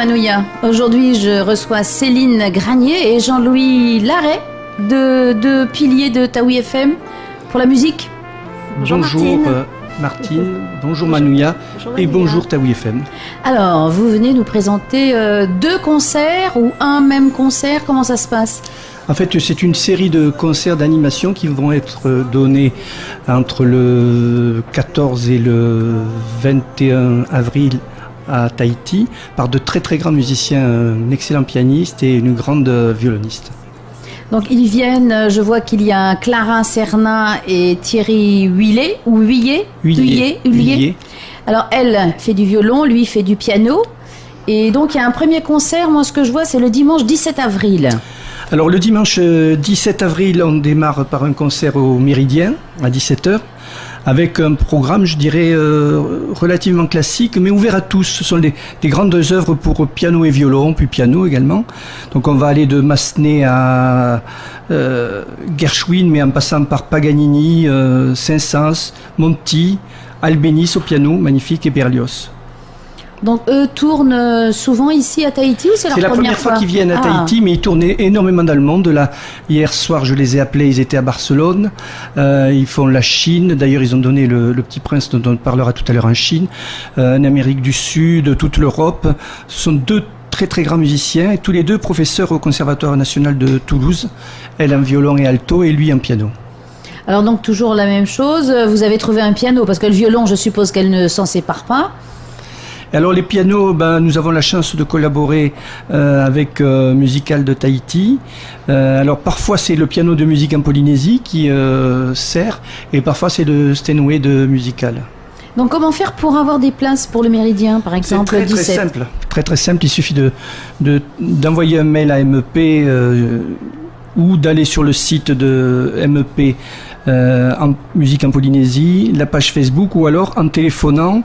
Manouya. Aujourd'hui, je reçois Céline Granier et Jean-Louis Larrey, deux piliers de Taoui FM pour la musique. Bonjour Martine, bonjour Manouya et bonjour Taoui FM. Alors, vous venez nous présenter deux concerts ou un même concert, comment ça se passe ? En fait, c'est une série de concerts d'animation qui vont être donnés entre le 14 et le 21 avril à Tahiti par de très très grands musiciens, un excellent pianiste et une grande violoniste. Donc ils viennent, je vois qu'il y a Clara Serna et Thierry Huillet. Alors elle fait du violon, lui fait du piano. Et donc il y a un premier concert, moi ce que je vois c'est le dimanche 17 avril. Alors le dimanche 17 avril, on démarre par un concert au Méridien à 17h avec un programme, je dirais, relativement classique, mais ouvert à tous. Ce sont des grandes œuvres pour piano et violon, puis piano également. Donc on va aller de Massenet à Gershwin, mais en passant par Paganini, Saint-Saëns, Monti, Albéniz au piano, magnifique, et Berlioz. Donc eux tournent souvent ici à Tahiti ou c'est leur première fois ? C'est la première fois qu'ils viennent à Tahiti, mais ils tournent énormément dans le monde. Là, hier soir, je les ai appelés, ils étaient à Barcelone. Ils font la Chine. D'ailleurs, ils ont donné le Petit Prince dont on parlera tout à l'heure en Chine, en Amérique du Sud, toute l'Europe. Ce sont deux très très grands musiciens, et tous les deux professeurs au Conservatoire national de Toulouse. Elle en violon et alto et lui en piano. Alors donc toujours la même chose, vous avez trouvé un piano, parce que le violon, je suppose qu'elle ne s'en sépare pas. Alors les pianos, nous avons la chance de collaborer avec Musical de Tahiti. Alors parfois c'est le piano de musique en Polynésie qui sert, et parfois c'est le Steinway de Musical. Donc comment faire pour avoir des places pour le Méridien, par exemple? C'est très simple. Il suffit d'envoyer un mail à MEP ou d'aller sur le site de MEP en musique en Polynésie, la page Facebook, ou alors en téléphonant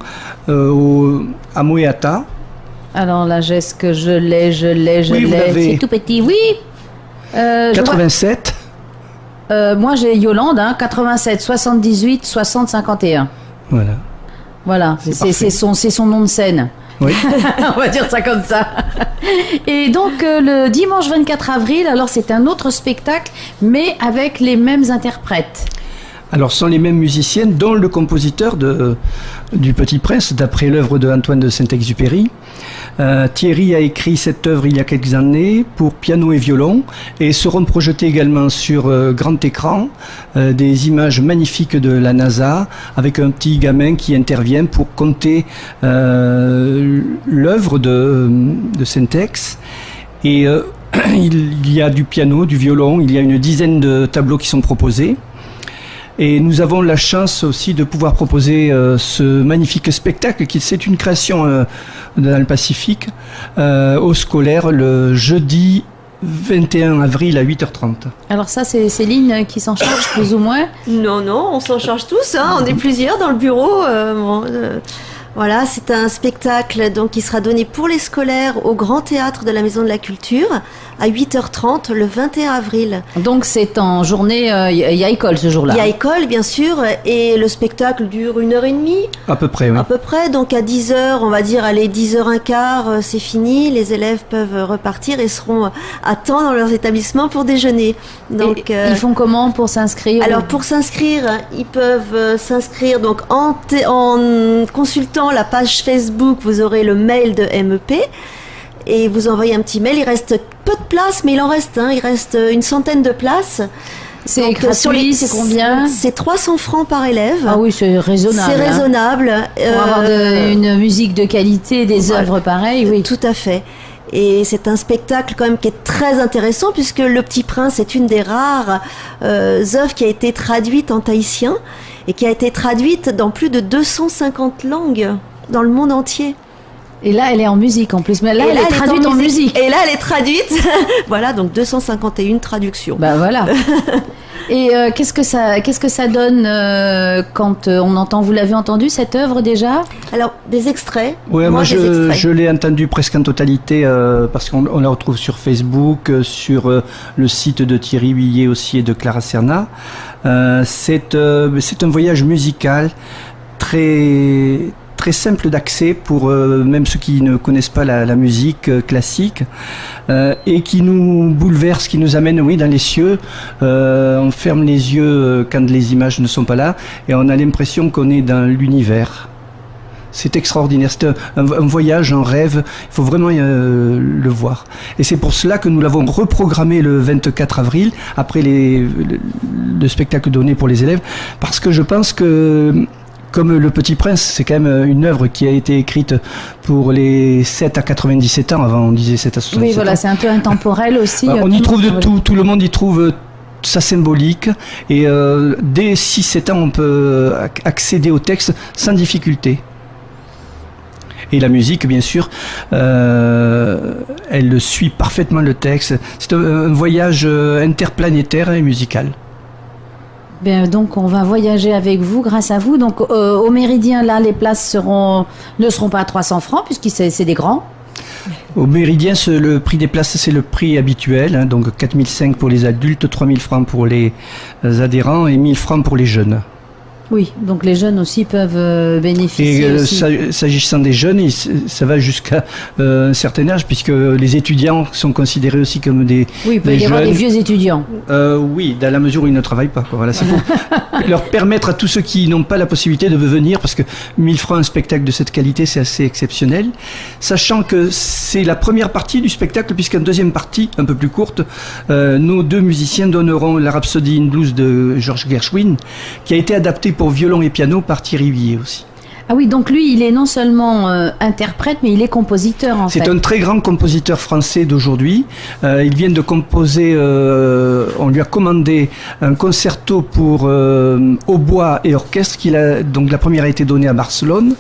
à Moeata. Alors là, est-ce que je l'ai, c'est tout petit, oui. 87. Moi j'ai Yolande, 87 78 60 51. Voilà, c'est son nom de scène. Oui. On va dire ça comme ça. Et donc le dimanche 24 avril, alors c'est un autre spectacle, mais avec les mêmes interprètes. Alors ce sont les mêmes musiciens, dont le compositeur du Petit Prince, d'après l'œuvre de Antoine de Saint-Exupéry. Thierry a écrit cette œuvre il y a quelques années pour piano et violon, et seront projetées également sur grand écran des images magnifiques de la NASA, avec un petit gamin qui intervient pour conter l'œuvre de Saint-Ex. Et il y a du piano, du violon, il y a une dizaine de tableaux qui sont proposés. Et nous avons la chance aussi de pouvoir proposer ce magnifique spectacle, c'est une création dans le Pacifique, aux scolaires le jeudi 21 avril à 8h30. Alors ça, c'est Céline qui s'en charge plus ou moins? Non, on s'en charge tous, on est plusieurs dans le bureau. Voilà, c'est un spectacle donc, qui sera donné pour les scolaires au Grand Théâtre de la Maison de la Culture à 8h30 le 21 avril. Donc c'est en journée, il y a école ce jour-là? Il y a école bien sûr, et le spectacle dure 1h30. À peu près, oui. À peu près, donc à 10h, on va dire, allez, 10h15, c'est fini. Les élèves peuvent repartir et seront à temps dans leurs établissements pour déjeuner. Donc, ils font comment pour s'inscrire? Alors pour s'inscrire, ils peuvent s'inscrire donc en consultant la page Facebook. Vous aurez le mail de MEP et vous envoyez un petit mail. Il reste peu de places, mais il en reste. Il reste une centaine de places. C'est gratuit, c'est combien? C'est 300 francs par élève. Ah oui, c'est raisonnable. C'est raisonnable. Pour avoir une musique de qualité, des œuvres pareilles, oui. Tout à fait. Et c'est un spectacle quand même qui est très intéressant, puisque Le Petit Prince est une des rares œuvres qui a été traduite en tahitien et qui a été traduite dans plus de 250 langues dans le monde entier. Et là, elle est en musique en plus. Mais là, elle est traduite en musique. Et là, elle est traduite. Voilà, donc 251 traductions. Ben voilà. Et qu'est-ce que ça donne quand on entend, vous l'avez entendu cette œuvre déjà? Alors, des extraits. Oui, moi je l'ai entendu presque en totalité parce qu'on la retrouve sur Facebook, sur le site de Thierry Huillet aussi et de Clara Serna. C'est un voyage musical très très simple d'accès pour même ceux qui ne connaissent pas la musique classique et qui nous bouleverse, qui nous amène dans les cieux. On ferme les yeux quand les images ne sont pas là et on a l'impression qu'on est dans l'univers. C'est extraordinaire, c'est un voyage, un rêve, il faut vraiment le voir. Et c'est pour cela que nous l'avons reprogrammé le 24 avril, après le spectacle donné pour les élèves, parce que je pense que, comme Le Petit Prince, c'est quand même une œuvre qui a été écrite pour les 7 à 97 ans, avant on disait 7 à 67 ans. Oui, voilà, c'est un peu intemporel aussi. On y trouve de tout le monde y trouve sa symbolique, et dès 6-7 ans, on peut accéder au texte sans difficulté. Et la musique, bien sûr, elle suit parfaitement le texte. C'est un voyage interplanétaire et musical. Bien, donc on va voyager avec vous, grâce à vous. Donc au Méridien, là, les places ne seront pas à 300 francs, puisque c'est des grands. Au Méridien, le prix des places, c'est le prix habituel, hein, donc 4 500 pour les adultes, 3 000 francs pour les adhérents et 1 000 francs pour les jeunes. Oui, donc les jeunes aussi peuvent bénéficier. Et aussi. S'agissant des jeunes, ça va jusqu'à un certain âge, puisque les étudiants sont considérés aussi comme des oui, il peut y avoir des vieux étudiants. Oui, dans la mesure où ils ne travaillent pas. Voilà, c'est pour leur permettre à tous ceux qui n'ont pas la possibilité de venir, parce que 1 000 francs un spectacle de cette qualité, c'est assez exceptionnel. Sachant que c'est la première partie du spectacle, puisqu'en deuxième partie, un peu plus courte, nos deux musiciens donneront la Rhapsody in Blues de George Gershwin, qui a été adaptée pour violon et piano par Thierry Villiers aussi. Ah oui, donc lui, il est non seulement interprète, mais il est compositeur en fait. C'est un très grand compositeur français d'aujourd'hui. Il vient de composer, on lui a commandé un concerto pour hautbois et orchestre, donc la première a été donnée à Barcelone.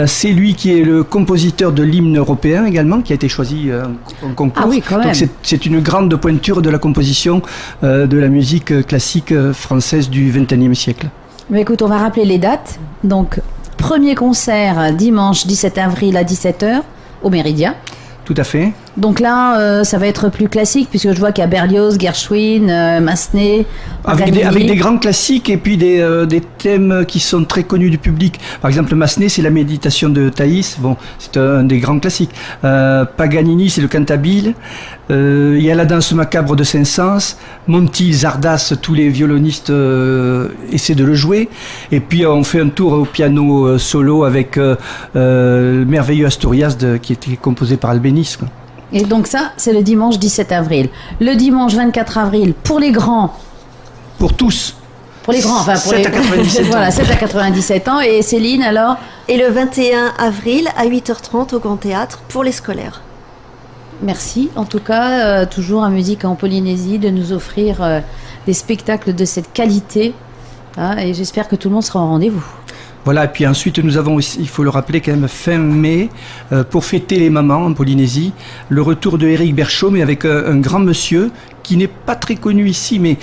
C'est lui qui est le compositeur de l'hymne européen également, qui a été choisi en concours. Ah oui, quand même. Donc c'est une grande pointure de la composition de la musique classique française du XXIe siècle. Mais écoute, on va rappeler les dates. Donc, premier concert dimanche 17 avril à 17h au Méridien. Tout à fait. Donc là, ça va être plus classique, puisque je vois qu'il y a Berlioz, Gershwin, Massenet, avec des grands classiques et puis des thèmes qui sont très connus du public. Par exemple, Massenet, c'est la méditation de Thaïs. Bon, c'est un des grands classiques. Paganini, c'est le Cantabile. Il y a la danse macabre de Saint-Saëns. Monti, Zardas, tous les violonistes essaient de le jouer. Et puis on fait un tour au piano solo avec le merveilleux Asturias qui était composé par Albéniz, quoi. Et donc ça, c'est le dimanche 17 avril. Le dimanche 24 avril, pour les grands. Pour tous. Pour les grands, enfin pour 7 à 97 ans. Voilà, 7 à 97 ans. Et Céline, alors? Et le 21 avril à 8h30 au Grand Théâtre pour les scolaires. Merci, en tout cas, toujours à Musique en Polynésie, de nous offrir des spectacles de cette qualité. Hein, et j'espère que tout le monde sera au rendez-vous. Voilà, et puis ensuite nous avons aussi, il faut le rappeler quand même, fin mai, pour fêter les mamans en Polynésie, le retour de Éric Berchaud, mais avec un grand monsieur qui n'est pas très connu ici, mais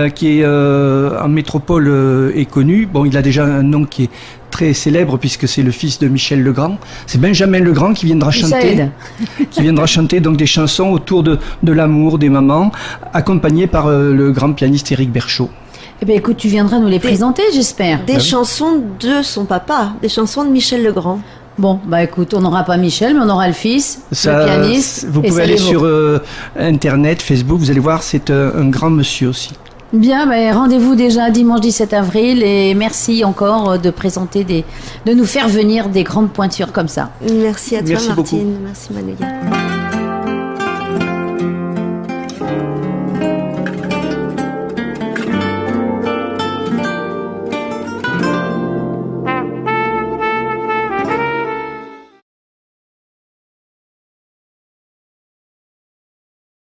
qui est en métropole est connu. Bon, il a déjà un nom qui est très célèbre puisque c'est le fils de Michel Legrand. C'est Benjamin Legrand qui viendra chanter donc des chansons autour de l'amour des mamans, accompagné par le grand pianiste Éric Berchaud. Eh bien, écoute, tu viendras nous les présenter, j'espère. Des chansons de son papa, des chansons de Michel Legrand. Bon, bah écoute, on n'aura pas Michel, mais on aura le fils, le pianiste. Vous pouvez aller sur Internet, Facebook, vous allez voir, c'est un grand monsieur aussi. Bien, bah, rendez-vous déjà dimanche 17 avril et merci encore de présenter de nous faire venir des grandes pointures comme ça. Merci à toi, Merci Martine. beaucoup. Merci, Manouya.